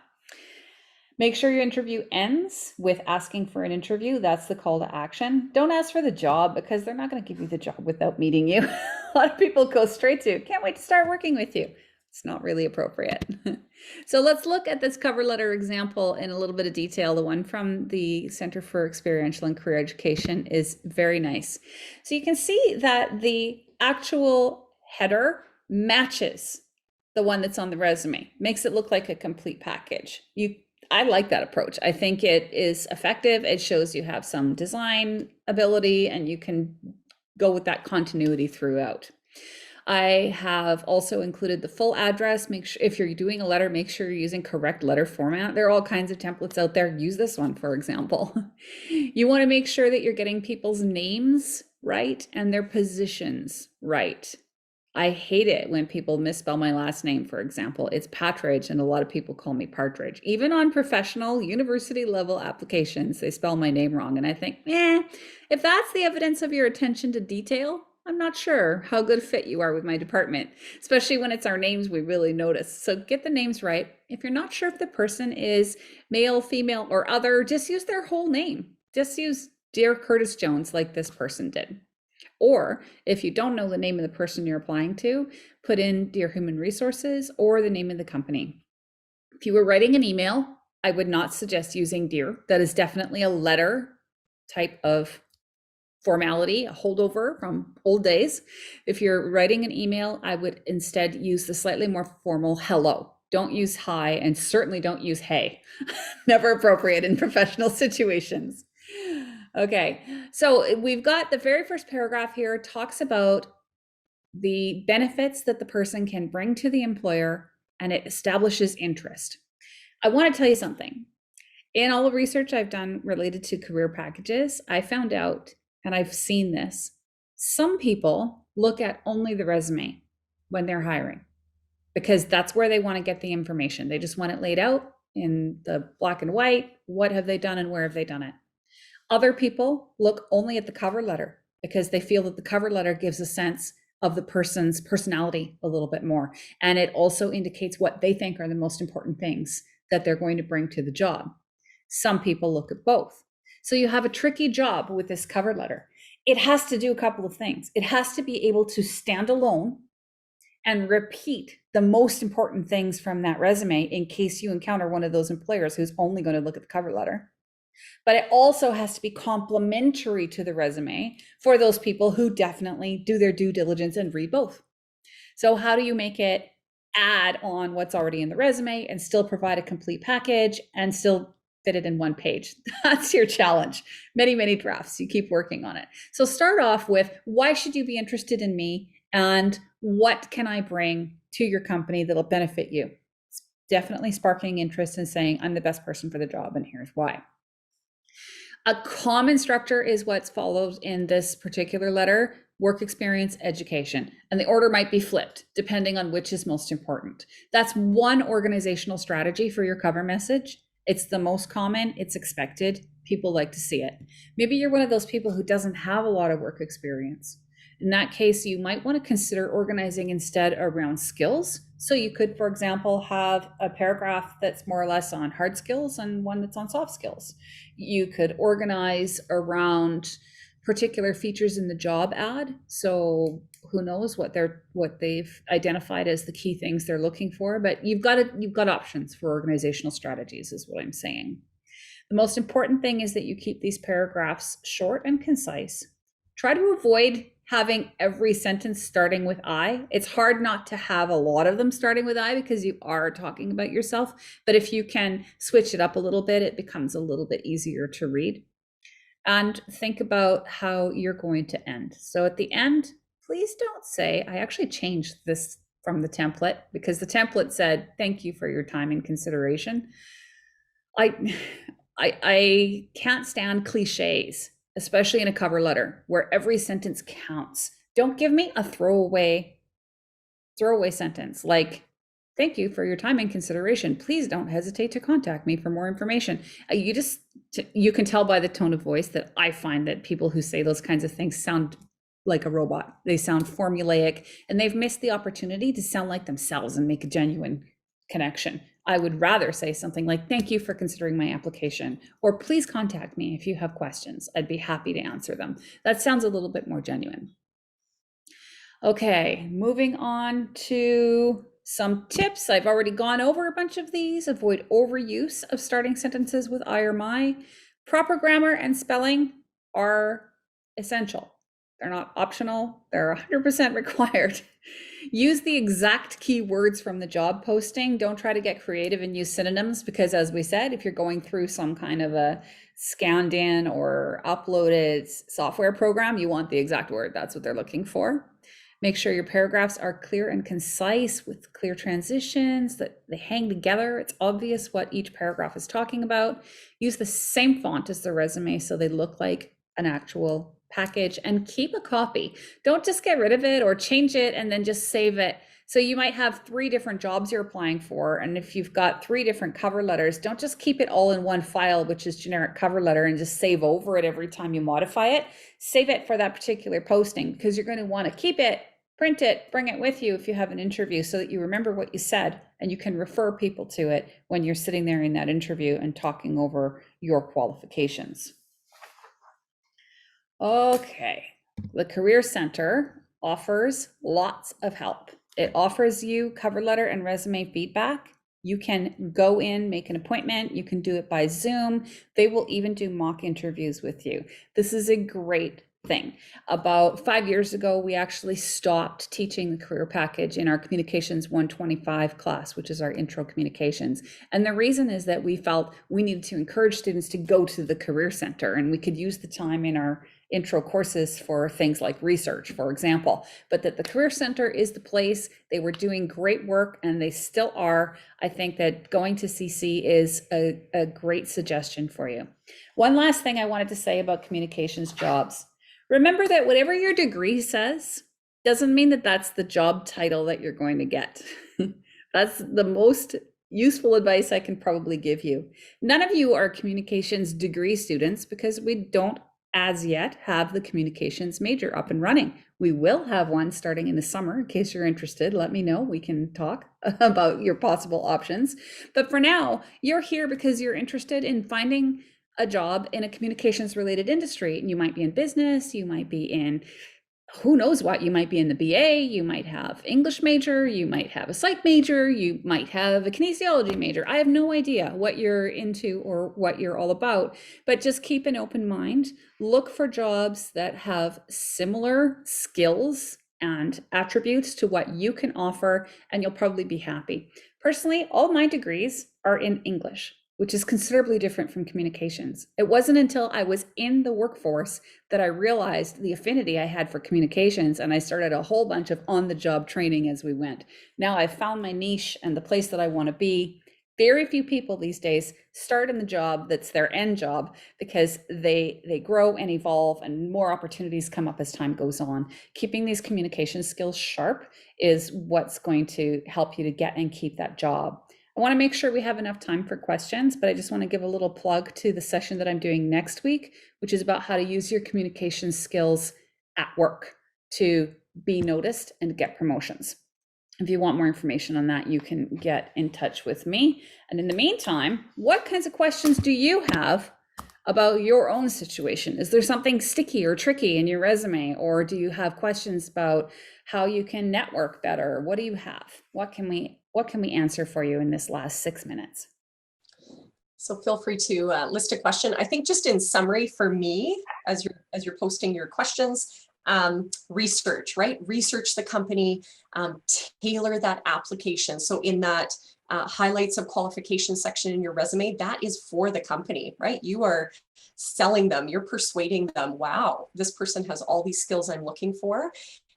Make sure your interview ends with asking for an interview. That's the call to action. Don't ask for the job, because they're not going to give you the job without meeting you. A lot of people go straight to, can't wait to start working with you. It's not really appropriate. So let's look at this cover letter example in a little bit of detail. The one from the Center for Experiential and Career Education is very nice. So you can see that the actual header matches the one that's on the resume, makes it look like a complete package. I like that approach. I think it is effective. It shows you have some design ability and you can go with that continuity throughout. I have also included the full address. Make sure if you're doing a letter, make sure you're using correct letter format. There are all kinds of templates out there. Use this one, for example. You want to make sure that you're getting people's names right and their positions right. I hate it when people misspell my last name, for example. It's Patridge, and a lot of people call me Partridge. Even on professional university level applications, they spell my name wrong. And I think, if that's the evidence of your attention to detail, I'm not sure how good fit you are with my department, especially when it's our names we really notice. So get the names right. If you're not sure if the person is male, female, or other, just use their whole name. Just use Dear Curtis Jones like this person did. Or if you don't know the name of the person you're applying to, put in Dear Human Resources or the name of the company. If you were writing an email, I would not suggest using Dear. That is definitely a letter type of formality, a holdover from old days. If you're writing an email, I would instead use the slightly more formal hello. Don't use hi, and certainly don't use hey. Never appropriate in professional situations. Okay, so we've got the very first paragraph here talks about the benefits that the person can bring to the employer, and it establishes interest. I want to tell you something. In all the research I've done related to career packages, I found out, and I've seen this, some people look at only the resume when they're hiring because that's where they want to get the information. They just want it laid out in the black and white. What have they done and where have they done it? Other people look only at the cover letter because they feel that the cover letter gives a sense of the person's personality a little bit more. And it also indicates what they think are the most important things that they're going to bring to the job. Some people look at both. So you have a tricky job with this cover letter. It has to do a couple of things. It has to be able to stand alone and repeat the most important things from that resume in case you encounter one of those employers who's only going to look at the cover letter. But it also has to be complementary to the resume for those people who definitely do their due diligence and read both. So how do you make it add on what's already in the resume and still provide a complete package and still fit it in one page? That's your challenge. Many, many drafts. You keep working on it. So start off with, why should you be interested in me? And what can I bring to your company that'll benefit you? It's definitely sparking interest and saying, I'm the best person for the job, and here's why. A common structure is what's followed in this particular letter: work experience, education. And the order might be flipped depending on which is most important. That's one organizational strategy for your cover message. It's the most common, it's expected, people like to see it. Maybe you're one of those people who doesn't have a lot of work experience. In that case, you might want to consider organizing instead around skills. So you could, for example, have a paragraph that's more or less on hard skills and one that's on soft skills. You could organize around particular features in the job ad. So who knows what they've identified as the key things they're looking for, but you've got options for organizational strategies, is what I'm saying. The most important thing is that you keep these paragraphs short and concise. Try to avoid having every sentence starting with I. It's hard not to have a lot of them starting with I because you are talking about yourself. But if you can switch it up a little bit, it becomes a little bit easier to read. And think about how you're going to end. So at the end, please don't say, I actually changed this from the template because the template said, thank you for your time and consideration. I can't stand cliches, especially in a cover letter where every sentence counts. Don't give me a throwaway sentence like, thank you for your time and consideration. Please don't hesitate to contact me for more information. You can tell by the tone of voice that I find that people who say those kinds of things sound like a robot. They sound formulaic, and they've missed the opportunity to sound like themselves and make a genuine connection. I would rather say something like, thank you for considering my application, or please contact me if you have questions. I'd be happy to answer them. That sounds a little bit more genuine. Okay, moving on to some tips. I've already gone over a bunch of these. Avoid overuse of starting sentences with I or my. Proper grammar and spelling are essential. They're not optional. They're 100% required. Use the exact keywords from the job posting. Don't try to get creative and use synonyms because, as we said, if you're going through some kind of a scanned in or uploaded software program, you want the exact word. That's what they're looking for. Make sure your paragraphs are clear and concise with clear transitions, that they hang together. It's obvious what each paragraph is talking about. Use the same font as the resume so they look like an actual package, and keep a copy. Don't just get rid of it or change it and then just save it. So you might have 3 different jobs you're applying for. And if you've got 3 different cover letters, don't just keep it all in one file, which is generic cover letter, and just save over it every time you modify it. Save it for that particular posting, because you're going to want to keep it, print it, bring it with you if you have an interview, so that you remember what you said and you can refer people to it when you're sitting there in that interview and talking over your qualifications. Okay, the Career Center offers lots of help. It offers you cover letter and resume feedback. You can go in, make an appointment. You can do it by Zoom. They will even do mock interviews with you. This is a great thing. About 5 years ago, we actually stopped teaching the career package in our Communications 125 class, which is our intro communications. And the reason is that we felt we needed to encourage students to go to the Career Center, and we could use the time in our intro courses for things like research, for example, but that the Career Center is the place. They were doing great work, and they still are. I think that going to CC is a great suggestion for you. One last thing I wanted to say about communications jobs. Remember that whatever your degree says doesn't mean that that's the job title that you're going to get. That's the most useful advice I can probably give you. None of you are communications degree students, because we don't as yet have the communications major up and running. We will have one starting in the summer. In case you're interested, let me know. We can talk about your possible options. But for now, you're here because you're interested in finding a job in a communications related industry. And you might be in business, you might be in who knows what, you might be in the BA, you might have English major, you might have a psych major, you might have a kinesiology major. I have no idea what you're into or what you're all about, but just keep an open mind. Look for jobs that have similar skills and attributes to what you can offer, and you'll probably be happy. Personally, all my degrees are in English, which is considerably different from communications. It wasn't until I was in the workforce that I realized the affinity I had for communications, and I started a whole bunch of on-the-job training as we went. Now I've found my niche and the place that I want to be. Very few people these days start in the job that's their end job, because they grow and evolve and more opportunities come up as time goes on. Keeping these communication skills sharp is what's going to help you to get and keep that job. I want to make sure we have enough time for questions, but I just want to give a little plug to the session that I'm doing next week, which is about how to use your communication skills at work to be noticed and get promotions. If you want more information on that, you can get in touch with me. And in the meantime, what kinds of questions do you have about your own situation? Is there something sticky or tricky in your resume? Or do you have questions about how you can network better? What do you have? What can we answer for you in this last 6 minutes? So feel free to list a question. I think just in summary for me, as you're posting your questions, research, right? Research the company, tailor that application. So in that highlights of qualification section in your resume, that is for the company, right? You are selling them, you're persuading them, wow, this person has all these skills I'm looking for.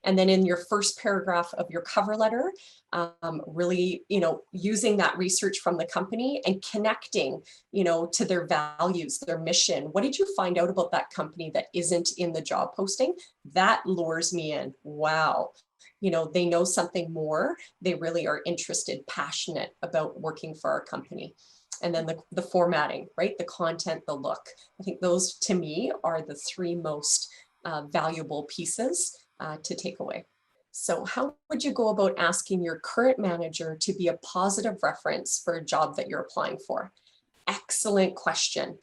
And then in your first paragraph of your cover letter, really, using that research from the company and connecting, to their values, their mission. What did you find out about that company that isn't in the job posting? That lures me in. Wow. They know something more. They really are interested, passionate about working for our company. And then the formatting, right? The content, the look. I think those to me are the 3 most valuable pieces to take away. So how would you go about asking your current manager to be a positive reference for a job that you're applying for? Excellent question.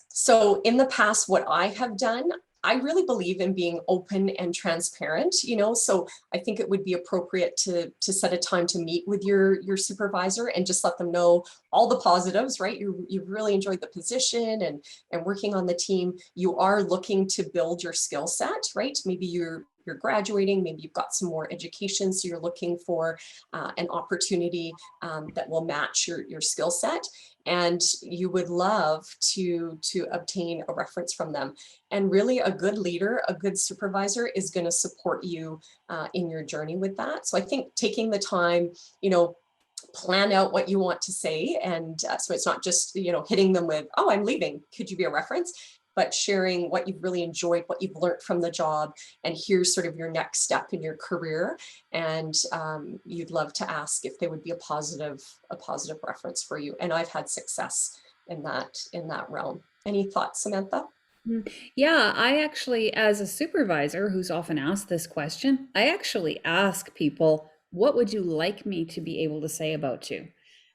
So in the past, what I have done, I really believe in being open and transparent, so I think it would be appropriate to set a time to meet with your supervisor and just let them know all the positives, right? You've really enjoyed the position and working on the team. You are looking to build your skill set, right? Maybe you're you're graduating, maybe you've got some more education, so you're looking for an opportunity that will match your skill set, and you would love to obtain a reference from them. And really, a good leader, a good supervisor is going to support you in your journey with that. So I think taking the time, plan out what you want to say. And so it's not just, hitting them with, oh, I'm leaving, could you be a reference? But sharing what you've really enjoyed, what you've learned from the job, and here's sort of your next step in your career. And you'd love to ask if they would be a positive reference for you. And I've had success in that realm. Any thoughts, Samantha? Yeah, I actually, as a supervisor who's often asked this question, I actually ask people, what would you like me to be able to say about you?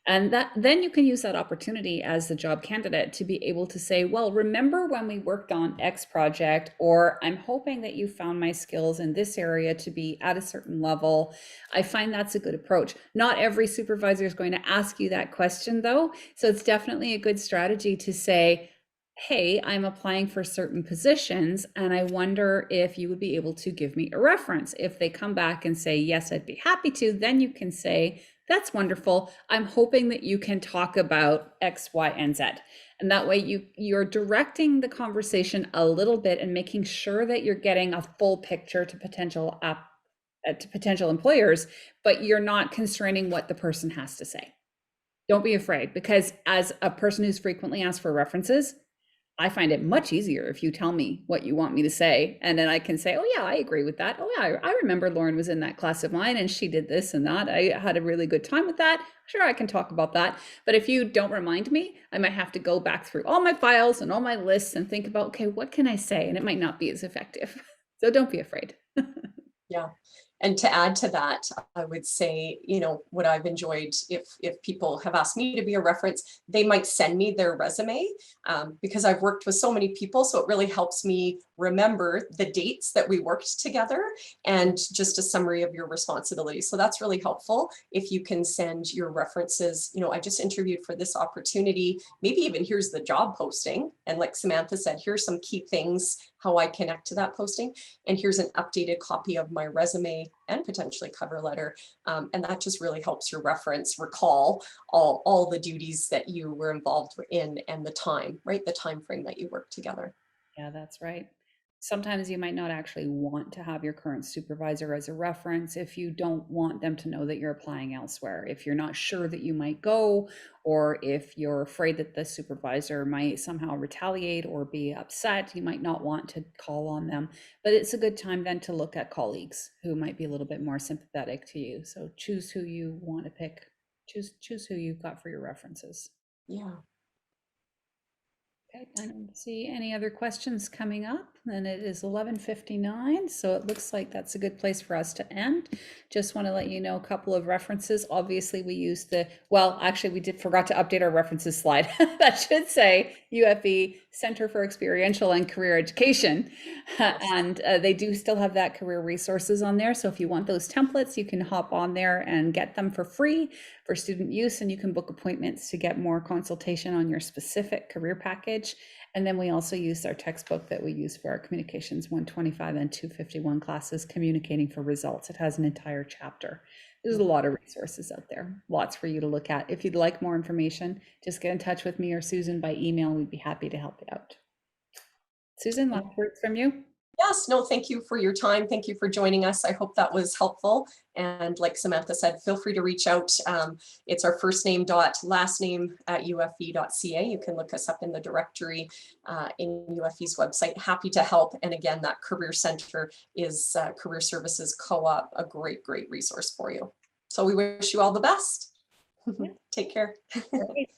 And that then you can use that opportunity as the job candidate to be able to say, well, remember when we worked on X project, or I'm hoping that you found my skills in this area to be at a certain level. I find that's a good approach. Not every supervisor is going to ask you that question though. So it's definitely a good strategy to say, hey, I'm applying for certain positions and I wonder if you would be able to give me a reference. If they come back and say, yes, I'd be happy to, then you can say, that's wonderful. I'm hoping that you can talk about X, Y, and Z. And that way you're directing the conversation a little bit and making sure that you're getting a full picture to potential employers, but you're not constraining what the person has to say. Don't be afraid, because as a person who's frequently asked for references, I find it much easier if you tell me what you want me to say. And then I can say, oh yeah, I agree with that. Oh yeah, I remember Lauren was in that class of mine and she did this and that. I had a really good time with that. Sure, I can talk about that. But if you don't remind me, I might have to go back through all my files and all my lists and think about, okay, what can I say? And it might not be as effective. So don't be afraid. Yeah. And to add to that, I would say, what I've enjoyed, if people have asked me to be a reference, they might send me their resume because I've worked with so many people. So it really helps me remember the dates that we worked together and just a summary of your responsibilities. So that's really helpful if you can send your references. I just interviewed for this opportunity. Maybe even here's the job posting. And like Samantha said, here's some key things, how I connect to that posting. And here's an updated copy of my resume and potentially cover letter. And that just really helps your reference recall all the duties that you were involved in and the time, right? The time frame that you worked together. Yeah, that's right. Sometimes you might not actually want to have your current supervisor as a reference if you don't want them to know that you're applying elsewhere. If you're not sure that you might go, or if you're afraid that the supervisor might somehow retaliate or be upset, you might not want to call on them. But it's a good time then to look at colleagues who might be a little bit more sympathetic to you. So choose who you want to pick. Choose who you've got for your references. Yeah. Okay, I don't see any other questions coming up, and it is 11:59, so it looks like that's a good place for us to end. Just want to let you know a couple of references. Obviously, we used actually, we forgot to update our references slide. That should say UFE Center for Experiential and Career Education, and they do still have that career resources on there. So if you want those templates, you can hop on there and get them for free for student use, and you can book appointments to get more consultation on your specific career package. And then we also use our textbook that we use for our Communications 125 and 251 classes, Communicating for Results. It has an entire chapter. There's a lot of resources out there, lots for you to look at. If you'd like more information, just get in touch with me or Susan by email. We'd be happy to help you out. Susan, last words from you? Yes, no, thank you for your time. Thank you for joining us. I hope that was helpful. And like Samantha said, feel free to reach out. It's our first name dot last name at ufe.ca. You can look us up in the directory in UFE's website. Happy to help. And again, that Career Center is Career Services Co-op, a great resource for you. So we wish you all the best. Yeah. Take care. Great.